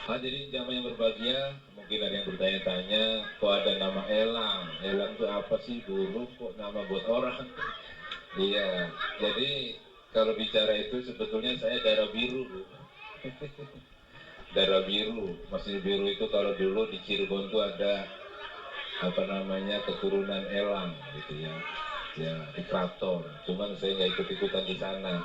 Hadirin jamaah yang berbahagia, mungkin ada yang bertanya-tanya, kok ada nama elang? Elang itu apa sih? Burung kok nama buat orang? Iya, jadi kalau bicara itu sebetulnya saya darah biru. Darah biru, masih biru itu kalau dulu di Cirebon itu ada apa namanya keturunan elang gitu ya, ya di Kraton. Cuman saya nggak ikut-ikutan di sana.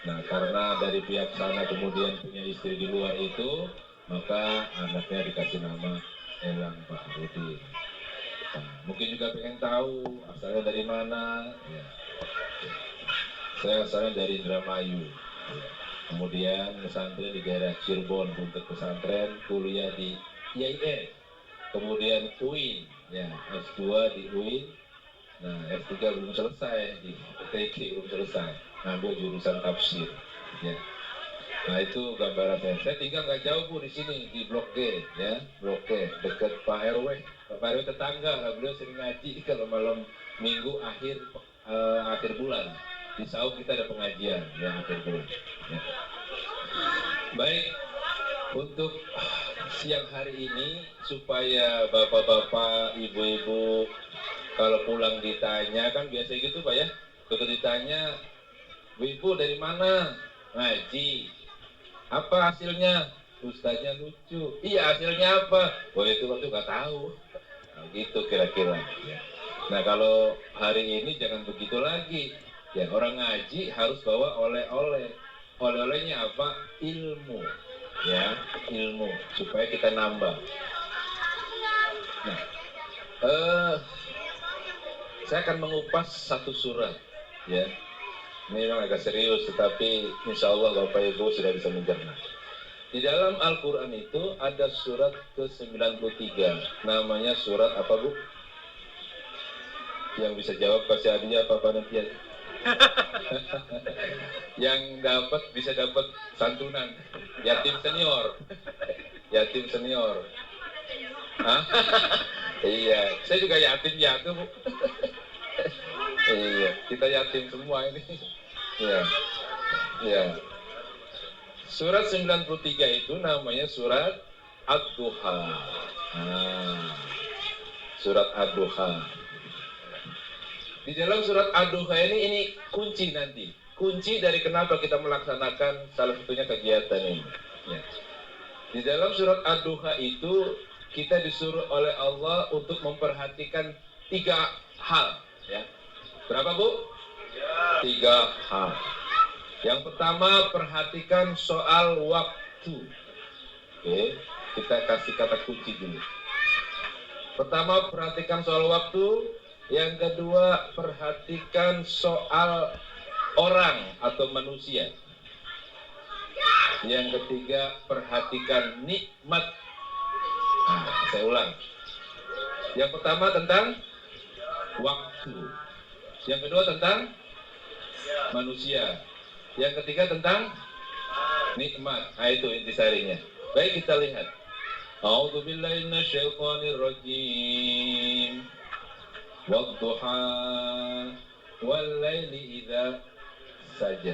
Nah karena dari pihak sana kemudian punya istri di luar itu, maka anaknya dikasih nama Elang Baharudin. Nah, mungkin juga pengen tahu asalnya dari mana. Ya. Saya asalnya dari Indramayu. Ya. Kemudian pesantren di daerah Cirebon untuk pesantren, kuliah di IAIN, kemudian UIN, ya S2 di UIN. Nah S3 belum selesai di TK, belum selesai, ngambil jurusan tafsir. Ya. Nah itu gambaran saya tinggal nggak jauh Bu di sini di Blok G, ya Blok G dekat Pak RW. Pak RW tetangga lah, beliau sering ngaji kalau malam minggu akhir bulan. Di Sauk kita ada pengajian ya akhir bulan. Ya. Baik, untuk siang hari ini supaya bapak-bapak, ibu-ibu kalau pulang ditanya kan biasa gitu Pak ya. Begitu ditanya, ibu dari mana? Ngaji. Apa hasilnya? Ustaznya lucu. Iya hasilnya apa? Oh itu waktu nggak tahu. Nah, gitu kira-kira. Ya. Nah kalau hari ini jangan begitu lagi. Ya orang ngaji harus bawa oleh-oleh. Oleh-olehnya apa? Ilmu. Ya ilmu supaya kita nambah. Nah, saya akan mengupas satu surat. Ya. Ini memang agak serius, tetapi insya Allah Bapak Ibu sudah bisa mencerna. Di dalam Al-Quran itu ada surat ke-93, namanya surat apa Bu? Yang bisa jawab kasih hadiah apa panitia? Yang dapat bisa dapat santunan, yatim senior, yatim senior. Hah? Iya, saya juga yatim jatuh Bu. Iya, kita yatim semua ini. Ya, ya. Surat 93 itu namanya surat Ad-Duha. Nah, surat Ad-Duha. Di dalam surat Ad-Duha ini kunci nanti. Kunci dari kenapa kita melaksanakan salah satunya kegiatan ini. Ya. Di dalam surat Ad-Duha itu kita disuruh oleh Allah untuk memperhatikan 3 hal. Ya. Berapa Bu? 3 hal. Yang pertama perhatikan soal waktu. Oke, kita kasih kata kunci dulu. Pertama perhatikan soal waktu. Yang kedua perhatikan soal orang atau manusia. Yang ketiga perhatikan nikmat. Nah, saya ulang. Yang pertama tentang waktu. Yang kedua tentang manusia. Yang ketiga tentang nikmat. Nah itu intisarinya. Baik kita lihat. A'udzu billahi minasyaitonir rajim. Wadduha wal laili idza saja.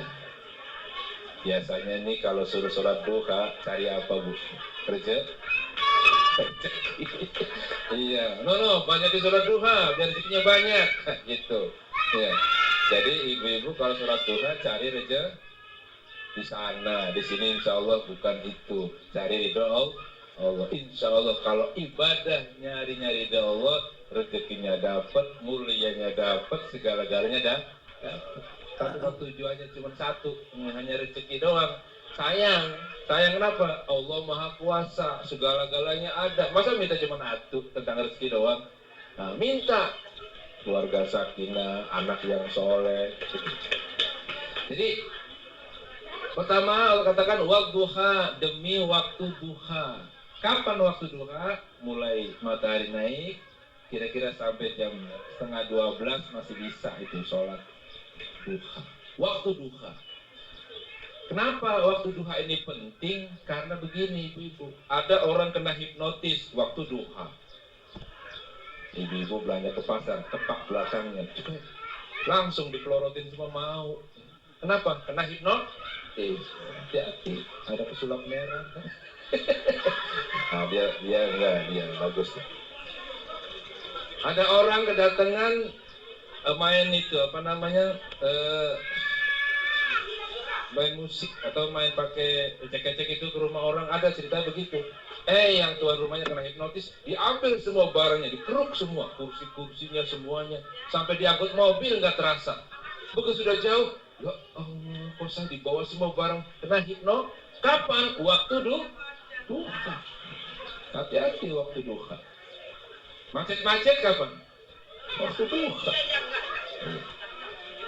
Biasanya nih kalau suruh sholat duha cari apa Bu? Kerja? Iya. No, banyak di sholat duha biar rezekinya banyak. Gitu. Ya. Jadi ibu-ibu kalau sholat duha cari rezeki di sana, di sini insya Allah bukan itu. Cari ridho Allah. Insya Allah kalau ibadah nyari ridho Allah, rezekinya dapat, mulianya dapat, segala-galanya dapat. Kalau tujuannya cuma satu, hanya rezeki doang. Sayang kenapa? Allah Maha Kuasa, segala-galanya ada. Masa minta cuma satu tentang rezeki doang? Nah, minta keluarga sakinah, anak yang soleh. Jadi pertama Allah katakan wadduha, demi waktu duha. Kapan waktu duha? Mulai matahari naik, kira-kira sampai jam 11:30 masih bisa itu sholat duha. Waktu duha. Kenapa waktu duha ini penting? Karena begini ibu-ibu, ada orang kena hipnotis waktu duha. Ibu-ibu belanja ke pasar, tepak belakangnya, langsung dipelorotin semua mau. Kenapa? Kena hipnotis. Hati-hati, ada pesulap merah. Nah, dia bagus. Ada orang kedatangan main itu apa namanya main musik atau main pakai ecek-ecek itu ke rumah orang, ada cerita begitu. Yang tuan rumahnya kena hipnotis, diambil semua barangnya, dikeruk semua, kursi-kursinya semuanya, sampai diangkut mobil nggak terasa. Begitu sudah jauh, ya Allah, kok saya dibawa semua barang kena hipno? Kapan? Waktu duha. Hati-hati waktu duha. Macet-macet kapan? Waktu duha.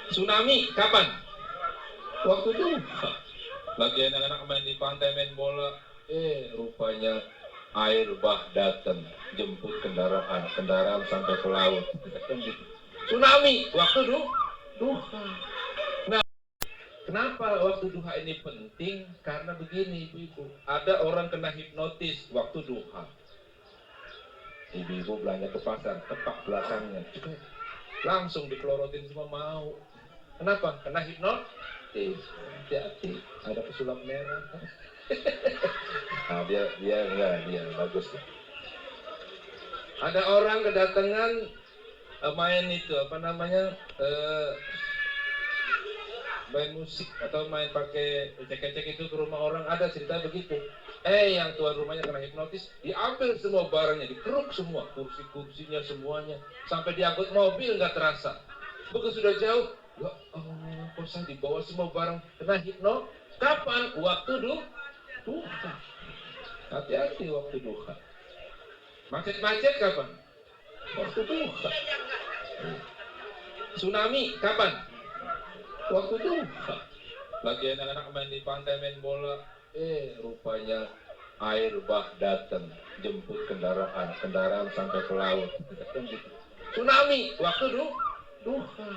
Tsunami kapan? Waktu duha. Lagi anak-anak main di pantai main bola, rupanya air bah datang jemput kendaraan sampai ke laut. Tsunami waktu duha. Nah, kenapa waktu duha ini penting? Karena begini ibu-ibu, ada orang kena hipnotis waktu duha. Ibu-ibu belanja ke pasar, tepak belakangnya, langsung dikelorotin semua mau. Kenapa? Kena hipnotis. Hati-hati, ada pesulap merah. Nah, dia bagus. Ada orang kedatangan main itu apa namanya main musik atau main pakai ecek-ecek itu ke rumah orang, ada cerita begitu. Yang tuan rumahnya kena hipnotis, diambil semua barangnya, dikeruk semua, kursi-kursinya semuanya, sampai diangkut mobil nggak terasa. Begitu sudah jauh, ya Allah, kok saya dibawa semua barang kena hipno? Kapan? Waktu duha. Hati-hati waktu duha. Macet-macet kapan? Waktu duha. Tsunami kapan? Waktu duha. Lagi anak-anak main di pantai main bola, rupanya air bah datang jemput kendaraan sampai ke laut. Tsunami waktu duha.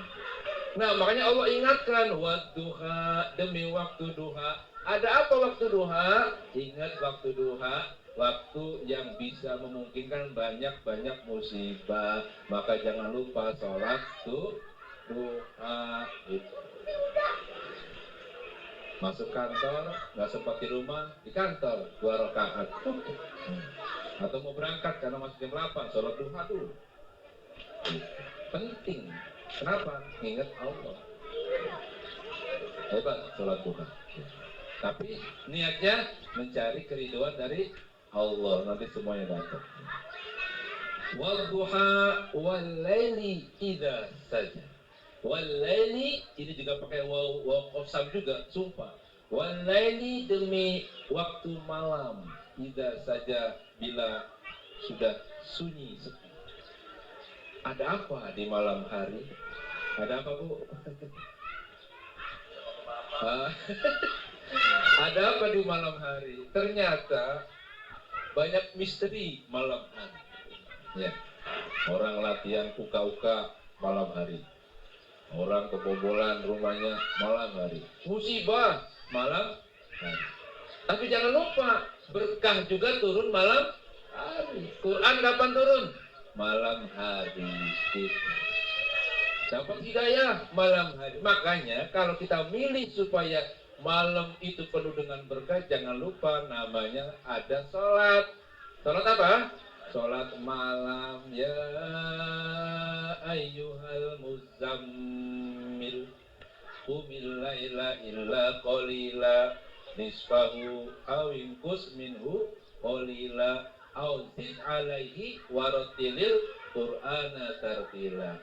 Nah, makanya Allah ingatkan wadduha, demi waktu duha. Ada apa waktu duha? Ingat waktu duha, waktu yang bisa memungkinkan banyak-banyak musibah. Maka jangan lupa sholat duha. Masuk kantor, nggak sempat di rumah, di kantor 2 rakaat. Atau mau berangkat karena masih jam 8, sholat duha dulu. Penting. Kenapa? Ingat Allah. Hebat sholat duha. Tapi niatnya mencari keridhaan dari Allah, nanti semuanya dapat. Wal duha wal laili idza saja. Wal laili ini juga pakai waw qasam juga, sumpah. Wal laili demi waktu malam, idza saja bila sudah sunyi sepi. Ada apa di malam hari? Ada apa, Bu? Ada apa di malam hari? Ternyata banyak misteri malam hari. Ya. Orang latihan uka-uka malam hari. Orang kebobolan rumahnya malam hari. Musibah malam hari. Tapi jangan lupa, berkah juga turun malam hari. Quran kapan turun? Malam hari. Dapat hidayah malam hari. Makanya kalau kita milih supaya malam itu penuh dengan berkah, jangan lupa namanya ada sholat. Sholat apa? Sholat malam. Ya ayyuhal muzammil qumil laila illa qalila nisfahu aw inqus minhu qalila aw zid alaihi warattilil qur'ana tartila.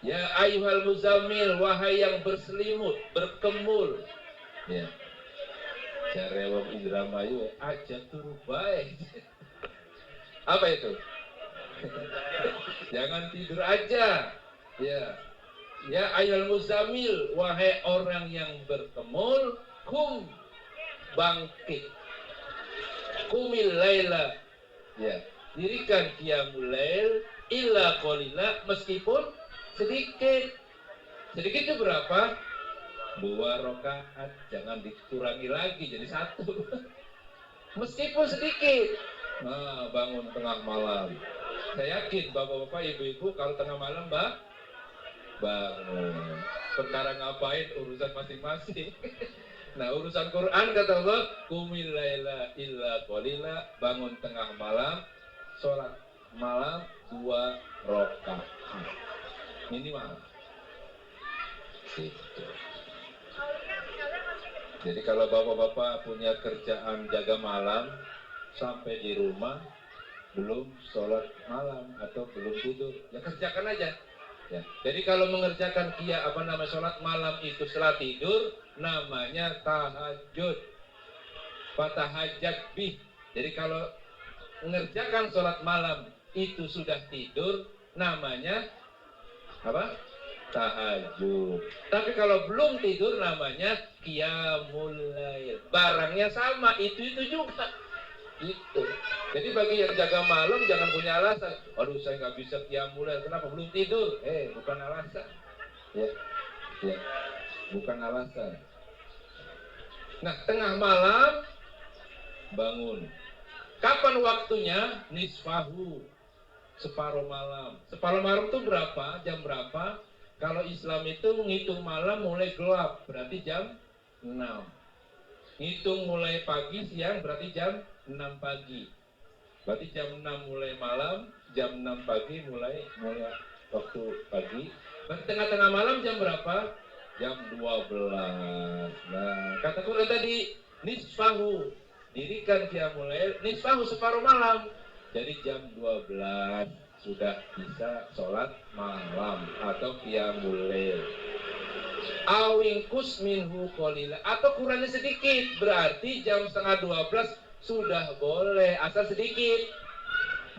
Ya ayyuhal muzammil, wahai yang berselimut, berkemul. Ya. Jarewam Indramayu aja turu baik. Apa itu? Jangan tidur aja. Ya. Ya ayyuhal muzammil, wahai orang yang berkemul, kum, bangkit. Kumil laila. Ya. Dirikan qiyamul lail illa qalila, meskipun sedikit. Sedikit itu berapa? 2 rakaat, jangan dikurangi lagi jadi 1. Meskipun sedikit. Nah, bangun tengah malam. Saya yakin bapak-bapak, ibu-ibu kalau tengah malam bangun. Perkara ngapain urusan masing-masing. Nah, urusan Quran kata Allah, qumil laila illa qalila, bangun tengah malam, sholat malam 2 rakaat. Minimal. Gitu. Jadi kalau bapak-bapak punya kerjaan jaga malam, sampai di rumah belum sholat malam atau belum tidur, ya kerjakan aja. Ya. Jadi kalau mengerjakan sholat malam itu setelah tidur, namanya tahajud. Fatahajjat bih. Jadi kalau mengerjakan sholat malam itu sudah tidur, namanya apa? Tahajud. Tapi kalau belum tidur, namanya qiyamul lail. Barangnya sama, itu juga. Gitu. Jadi bagi yang jaga malam jangan punya alasan. Aduh, saya nggak bisa qiyamul lail. Kenapa? Belum tidur. Bukan alasan. Ya, bukan alasan. Nah, tengah malam bangun. Kapan waktunya? Nisfahu, separuh malam. Separuh malam itu berapa? Jam berapa? Kalau Islam itu menghitung malam mulai gelap, berarti jam 6. Hitung mulai pagi siang berarti jam 6 pagi. Berarti jam 6 mulai malam, jam 6 pagi mulai waktu pagi. Berarti tengah-tengah malam jam berapa? Jam 12. Nah, kata Quran tadi, nisfahu, dirikan qiyamul lail, nisfahu separuh malam. Jadi jam 12 sudah bisa sholat malam atau qiyamul lail. Awingkus minhu qalila, atau kurangnya sedikit, berarti jam setengah 12 sudah boleh, asal sedikit.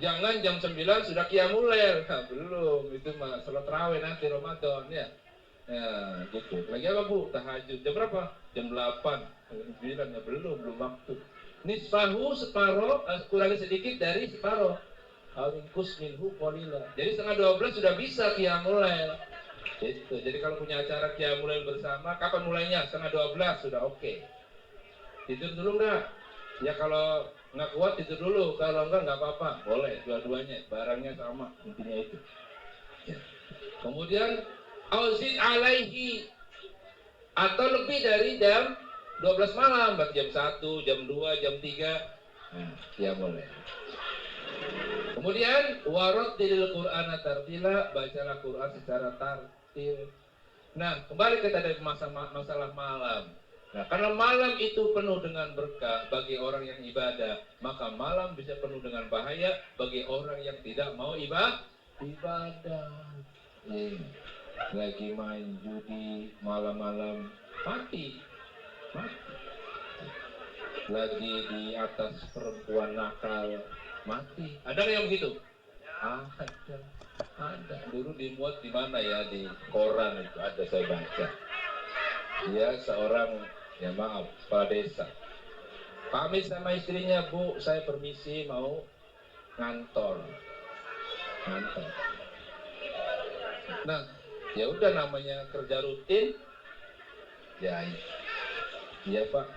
Jangan jam 9 sudah qiyamul lail. Nah, belum, itu mah sholat tarawih nanti Ramadan ya. Ya, gitu. Lagi apa Bu? Tahajud. Jam berapa? Jam 8. 9 ya belum waktu. Nisfahu separuh, kurangnya sedikit dari separuh. Awingkus minhu qalila. Jadi setengah 12 sudah bisa qiyamul lail. Gitu. Jadi kalau punya acara qiyamul lail bersama, kapan mulainya? Setengah 12 sudah oke. Tidur dulu enggak? Ya kalau nggak kuat tidur dulu, kalau enggak apa-apa, boleh dua-duanya, barangnya sama, intinya itu. Ya. Kemudian auzid alaihi, atau lebih dari jam 12 malam, berarti jam 1, jam 2, jam 3, qiyamul lail. Kemudian warattilil Qur'ana tartila, bacalah Quran secara tartil. Nah, kembali ke tadi masalah malam. Nah, karena malam itu penuh dengan berkah bagi orang yang ibadah, maka malam bisa penuh dengan bahaya bagi orang yang tidak mau ibadah. Lagi main judi malam-malam, mati. Lagi di atas perempuan nakal, mati. Ada nggak yang begitu? Ada. Dulu dimuat di mana ya, di koran itu ada, saya baca. Dia seorang, ya maaf, kepala desa. Pamit sama istrinya, Bu, saya permisi mau ngantor. Nah, ya udah, namanya kerja rutin. Ya, iya Pak.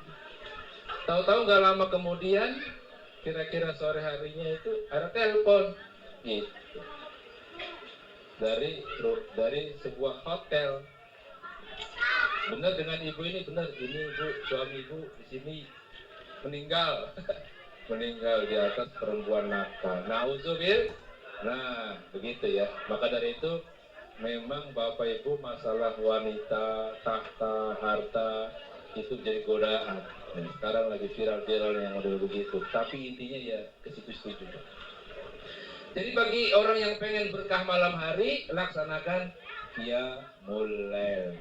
Tahu-tahu nggak lama kemudian, kira-kira sore harinya itu ada telepon gitu dari sebuah hotel. Benar dengan ibu ini, benar ini Bu, suami ibu di sini meninggal. Meninggal di atas perempuan nakal. Nauzubillah. Nah, begitu ya. Maka dari itu memang Bapak Ibu, masalah wanita, tahta, harta itu jadi godaan. Nah, sekarang lagi viral-viral yang model begitu. Tapi intinya ya ke situ juga. Jadi bagi orang yang pengen berkah malam hari, laksanakan qiyamul lail.